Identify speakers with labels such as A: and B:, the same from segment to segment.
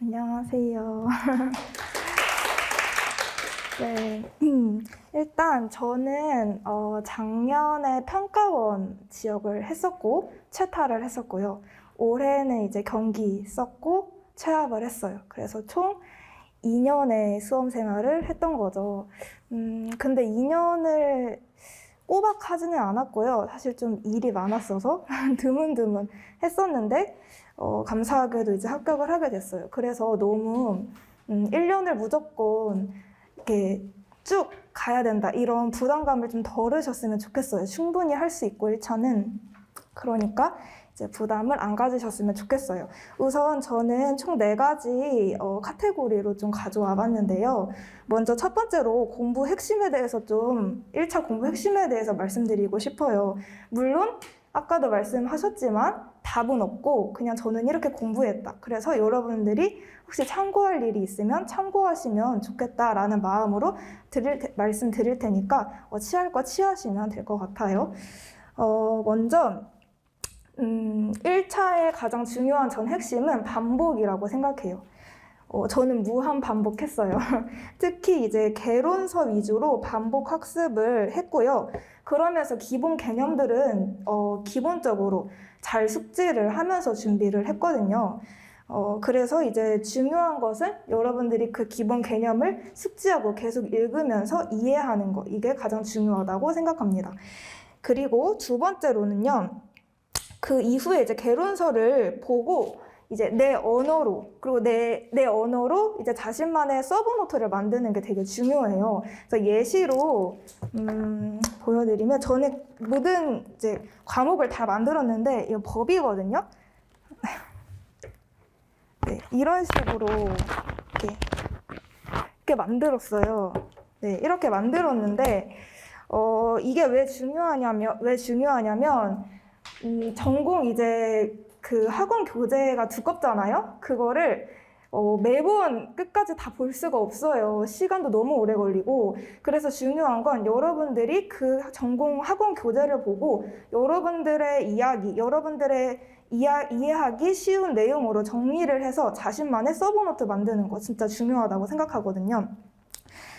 A: 안녕하세요. 네, 일단 저는 작년에 평가원 지역을 했었고 최타를 했었고요. 올해는 이제 경기 썼고 최합을 했어요. 그래서 총 2년의 수험 생활을 했던 거죠. 근데 2년을 꼬박 하지는 않았고요. 사실 좀 일이 많았어서 드문드문 했었는데 감사하게도 이제 합격을 하게 됐어요. 그래서 너무 1년을 무조건 이렇게 쭉 가야 된다 이런 부담감을 좀 덜으셨으면 좋겠어요. 충분히 할 수 있고 1차는. 그러니까 이제 부담을 안 가지셨으면 좋겠어요. 우선 저는 총 4가지 카테고리로 좀 가져와 봤는데요. 먼저 첫 번째로 공부 핵심에 대해서 좀 1차 공부 핵심에 대해서 말씀드리고 싶어요. 물론 아까도 말씀하셨지만 답은 없고 그냥 저는 이렇게 공부했다. 그래서 여러분들이 혹시 참고할 일이 있으면 참고하시면 좋겠다라는 마음으로 말씀드릴 테니까 취할 거 취하시면 될 것 같아요. 먼저 1차의 가장 중요한 전 핵심은 반복이라고 생각해요. 저는 무한 반복했어요. 특히 이제 개론서 위주로 반복 학습을 했고요. 그러면서 기본 개념들은 기본적으로 잘 숙지를 하면서 준비를 했거든요. 그래서 이제 중요한 것은 여러분들이 그 기본 개념을 숙지하고 계속 읽으면서 이해하는 거, 이게 가장 중요하다고 생각합니다. 그리고 두 번째로는요, 그 이후에 이제 개론서를 보고 이제 내 언어로, 그리고 내 언어로 이제 자신만의 서브노트를 만드는 게 되게 중요해요. 그래서 예시로 보여드리면, 저는 모든 이제 과목을 다 만들었는데 이거 법이거든요. 네, 이런 식으로 이렇게 만들었어요. 네, 이렇게 만들었는데 이게 왜 중요하냐면 전공 이제 그 학원 교재가 두껍잖아요. 그거를 매번 끝까지 다 볼 수가 없어요. 시간도 너무 오래 걸리고. 그래서 중요한 건 여러분들이 그 전공 학원 교재를 보고 여러분들의 이야기, 여러분들의 이해하기 쉬운 내용으로 정리를 해서 자신만의 서브노트 만드는 거 진짜 중요하다고 생각하거든요.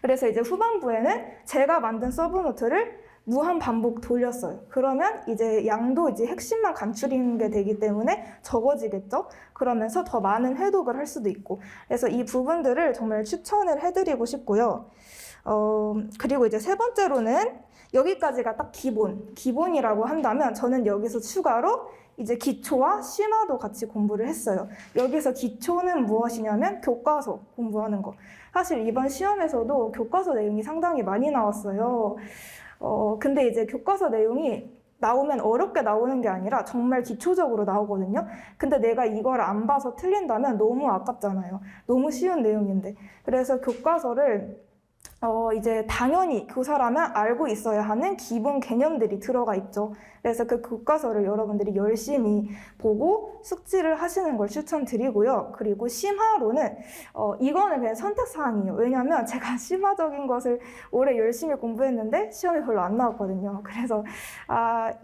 A: 그래서 이제 후반부에는 제가 만든 서브노트를 무한 반복 돌렸어요. 그러면 이제 양도 이제 핵심만 간추리는 게 되기 때문에 적어지겠죠? 그러면서 더 많은 회독을 할 수도 있고. 그래서 이 부분들을 정말 추천을 해드리고 싶고요. 그리고 이제 세 번째로는 여기까지가 딱 기본이라고 한다면 저는 여기서 추가로 이제 기초와 심화도 같이 공부를 했어요. 여기서 기초는 무엇이냐면 교과서 공부하는 거. 사실 이번 시험에서도 교과서 내용이 상당히 많이 나왔어요. 근데 이제 교과서 내용이 나오면 어렵게 나오는 게 아니라 정말 기초적으로 나오거든요. 근데 내가 이걸 안 봐서 틀린다면 너무 아깝잖아요. 너무 쉬운 내용인데. 그래서 교과서를 이제 당연히 교사라면 알고 있어야 하는 기본 개념들이 들어가 있죠. 그래서 그 교과서를 여러분들이 열심히 보고 숙지를 하시는 걸 추천드리고요. 그리고 심화로는 이거는 그냥 선택사항이에요. 왜냐하면 제가 심화적인 것을 올해 열심히 공부했는데 시험이 별로 안 나왔거든요. 그래서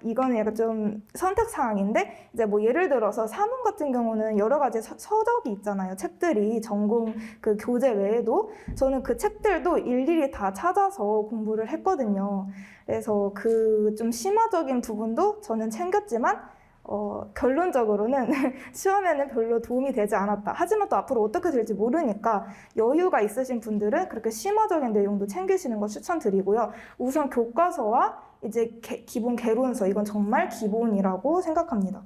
A: 이거는 약간 좀 선택사항인데 이제 뭐 예를 들어서 사문 같은 경우는 여러 가지 서적이 있잖아요. 책들이 전공 그 교재 외에도 저는 그 책들도 일일이 다 찾아서 공부를 했거든요. 그래서 그 좀 심화적인 부분도 저는 챙겼지만 결론적으로는 시험에는 별로 도움이 되지 않았다. 하지만 또 앞으로 어떻게 될지 모르니까 여유가 있으신 분들은 그렇게 심화적인 내용도 챙기시는 거 추천드리고요. 우선 교과서와 이제 기본 개론서, 이건 정말 기본이라고 생각합니다.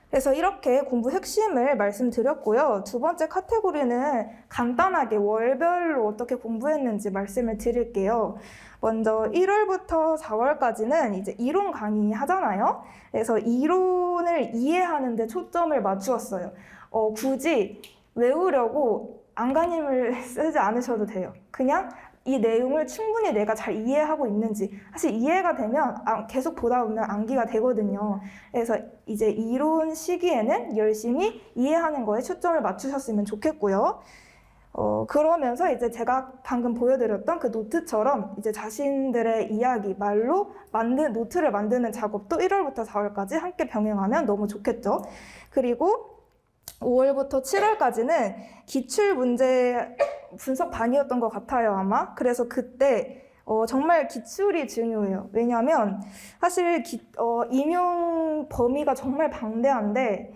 A: 그래서 이렇게 공부 핵심을 말씀드렸고요. 두 번째 카테고리는 간단하게 월별로 어떻게 공부했는지 말씀을 드릴게요. 먼저 1월부터 4월까지는 이제 이론 강의 하잖아요. 그래서 이론을 이해하는 데 초점을 맞추었어요. 굳이 외우려고 안간힘을 쓰지 않으셔도 돼요. 그냥 이 내용을 충분히 내가 잘 이해하고 있는지, 사실 이해가 되면 계속 보다 보면 암기가 되거든요. 그래서 이제 이론 시기에는 열심히 이해하는 거에 초점을 맞추셨으면 좋겠고요. 그러면서 이제 제가 방금 보여드렸던 그 노트처럼 이제 자신들의 이야기, 말로 노트를 만드는 작업도 1월부터 4월까지 함께 병행하면 너무 좋겠죠. 그리고 5월부터 7월까지는 기출 문제 분석 반이었던 것 같아요, 아마. 그래서 그때 정말 기출이 중요해요. 왜냐하면 사실 임용 범위가 정말 방대한데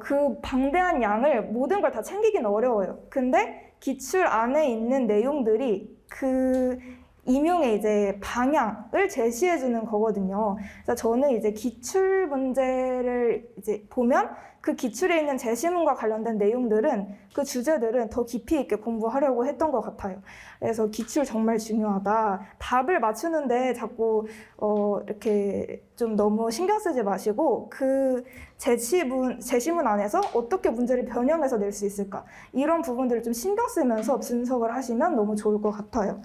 A: 그 방대한 양을 모든 걸 다 챙기긴 어려워요. 근데 기출 안에 있는 내용들이 그 임용의 이제 방향을 제시해 주는 거거든요. 그래서 저는 이제 기출 문제를 이제 보면 그 기출에 있는 제시문과 관련된 내용들은 그 주제들은 더 깊이 있게 공부하려고 했던 것 같아요. 그래서 기출 정말 중요하다. 답을 맞추는데 자꾸 이렇게 좀 너무 신경 쓰지 마시고 그 제시문 안에서 어떻게 문제를 변형해서 낼 수 있을까? 이런 부분들을 좀 신경 쓰면서 분석을 하시면 너무 좋을 것 같아요.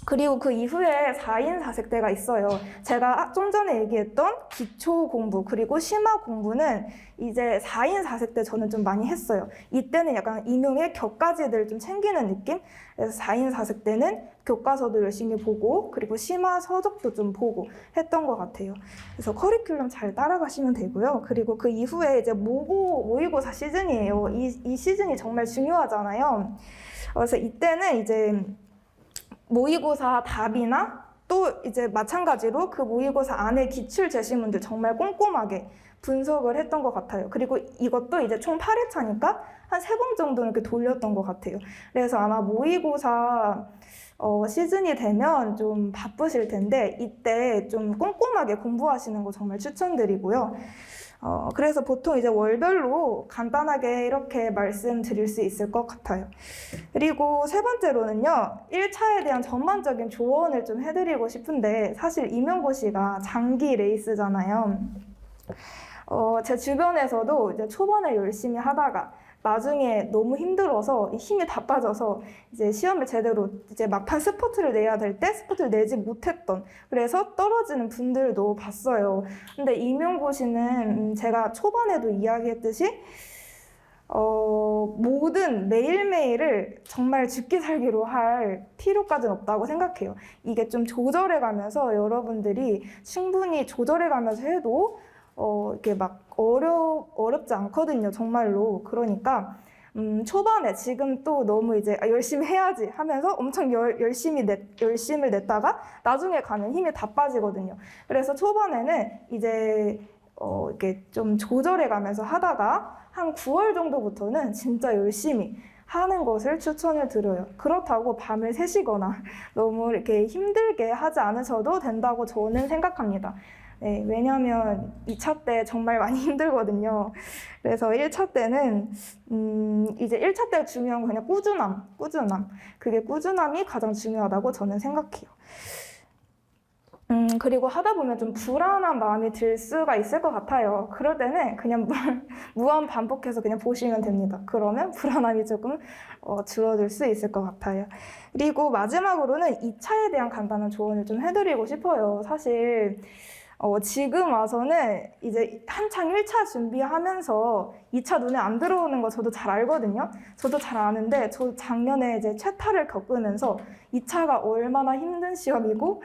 A: 그리고 그 이후에 4인 4색대가 있어요. 제가 좀 전에 얘기했던 기초 공부 그리고 심화 공부는 이제 4인 4색대 저는 좀 많이 했어요. 이때는 약간 임용의 격가지들을 좀 챙기는 느낌? 그래서 4인 4색대는 교과서도 열심히 보고 그리고 심화 서적도 좀 보고 했던 것 같아요. 그래서 커리큘럼 잘 따라가시면 되고요. 그리고 그 이후에 이제 모의고사 시즌이에요. 이 시즌이 정말 중요하잖아요. 그래서 이때는 이제 모의고사 답이나 또 이제 마찬가지로 그 모의고사 안에 기출 제시문들 정말 꼼꼼하게 분석을 했던 것 같아요. 그리고 이것도 이제 총 8회차니까 한 3번 정도는 이렇게 돌렸던 것 같아요. 그래서 아마 모의고사 시즌이 되면 좀 바쁘실 텐데 이때 좀 꼼꼼하게 공부하시는 거 정말 추천드리고요. 그래서 보통 이제 월별로 간단하게 이렇게 말씀드릴 수 있을 것 같아요. 그리고 세 번째로는요, 1차에 대한 전반적인 조언을 좀 해드리고 싶은데, 사실 임용고시가 장기 레이스잖아요. 제 주변에서도 이제 초반에 열심히 하다가 나중에 너무 힘들어서 힘이 다 빠져서 이제 시험을 제대로 이제 막판 스포트를 내야 될 때 스포트를 내지 못했던 그래서 떨어지는 분들도 봤어요. 근데 임용고시는 제가 초반에도 이야기했듯이 모든 매일매일을 정말 죽기 살기로 할 필요까지는 없다고 생각해요. 이게 좀 조절해 가면서 여러분들이 충분히 조절해 가면서 해도 이게 막 어렵지 않거든요, 정말로. 그러니까, 초반에 지금 또 너무 이제 열심히 해야지 하면서 엄청 열심을 냈다가 나중에 가면 힘이 다 빠지거든요. 그래서 초반에는 이제, 이렇게 좀 조절해 가면서 하다가 한 9월 정도부터는 진짜 열심히 하는 것을 추천을 드려요. 그렇다고 밤을 새시거나 너무 이렇게 힘들게 하지 않으셔도 된다고 저는 생각합니다. 네, 왜냐하면 2차 때 정말 많이 힘들거든요. 그래서 1차 때는 이제 1차 때 중요한 건 그냥 꾸준함. 그게 꾸준함이 가장 중요하다고 저는 생각해요. 그리고 하다 보면 좀 불안한 마음이 들 수가 있을 것 같아요. 그럴 때는 그냥 무한 반복해서 그냥 보시면 됩니다. 그러면 불안함이 조금 줄어들 수 있을 것 같아요. 그리고 마지막으로는 2차에 대한 간단한 조언을 좀 해드리고 싶어요. 사실 지금 와서는 이제 한창 1차 준비하면서 2차 눈에 안 들어오는 거 저도 잘 알거든요. 저도 잘 아는데 저 작년에 이제 최타를 겪으면서 2차가 얼마나 힘든 시험이고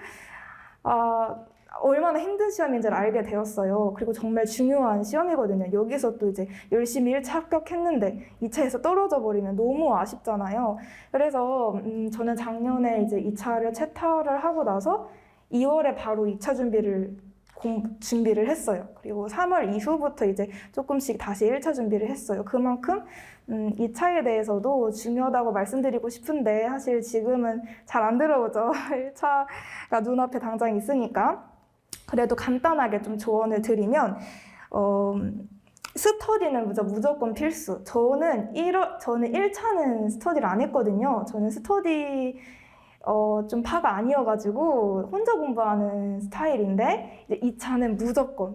A: 얼마나 힘든 시험인지를 알게 되었어요. 그리고 정말 중요한 시험이거든요. 여기서 또 이제 열심히 1차 합격했는데 2차에서 떨어져 버리면 너무 아쉽잖아요. 그래서 저는 작년에 이제 2차를 채타를 하고 나서 2월에 바로 2차 준비를 했어요. 그리고 3월 이후부터 이제 조금씩 다시 1차 준비를 했어요. 그만큼 2차에 대해서도 중요하다고 말씀드리고 싶은데 사실 지금은 잘 안 들어오죠. 1차가 눈앞에 당장 있으니까. 그래도 간단하게 좀 조언을 드리면 스터디는 무조건 필수. 저는 1차는 스터디를 안 했거든요. 저는 스터디 좀 파가 아니어가지고 혼자 공부하는 스타일인데 이제 2차는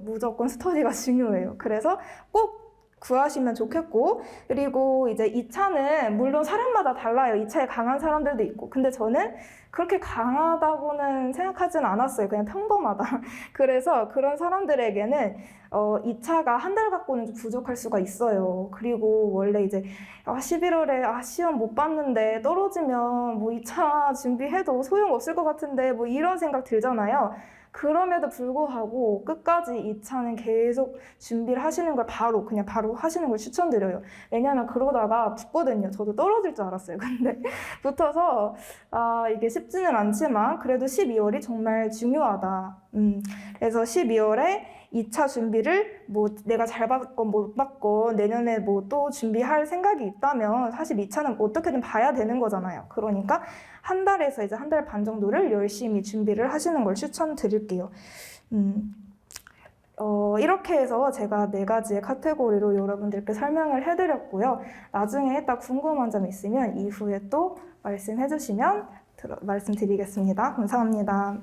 A: 무조건 스터디가 중요해요. 그래서 꼭 구하시면 좋겠고 그리고 이제 2차는 물론 사람마다 달라요. 2차에 강한 사람들도 있고 근데 저는 그렇게 강하다고는 생각하진 않았어요. 그냥 평범하다. 그래서 그런 사람들에게는 2차가 한 달 갖고는 좀 부족할 수가 있어요. 그리고 원래 이제 11월에 시험 못 봤는데 떨어지면 뭐 2차 준비해도 소용없을 것 같은데 뭐 이런 생각 들잖아요. 그럼에도 불구하고 끝까지 2차는 계속 준비를 하시는 걸 그냥 바로 하시는 걸 추천드려요. 왜냐면 그러다가 붙거든요. 저도 떨어질 줄 알았어요. 근데 붙어서 이게 쉽지는 않지만 그래도 12월이 정말 중요하다. 그래서 12월에 2차 준비를 뭐 내가 잘 받건 못 받건 내년에 뭐 또 준비할 생각이 있다면 사실 2차는 어떻게든 봐야 되는 거잖아요. 그러니까 한 달에서 이제 한 달 반 정도를 열심히 준비를 하시는 걸 추천드릴게요. 이렇게 해서 제가 4가지의 카테고리로 여러분들께 설명을 해드렸고요. 나중에 딱 궁금한 점 있으면 이후에 또 말씀해 주시면 말씀드리겠습니다. 감사합니다.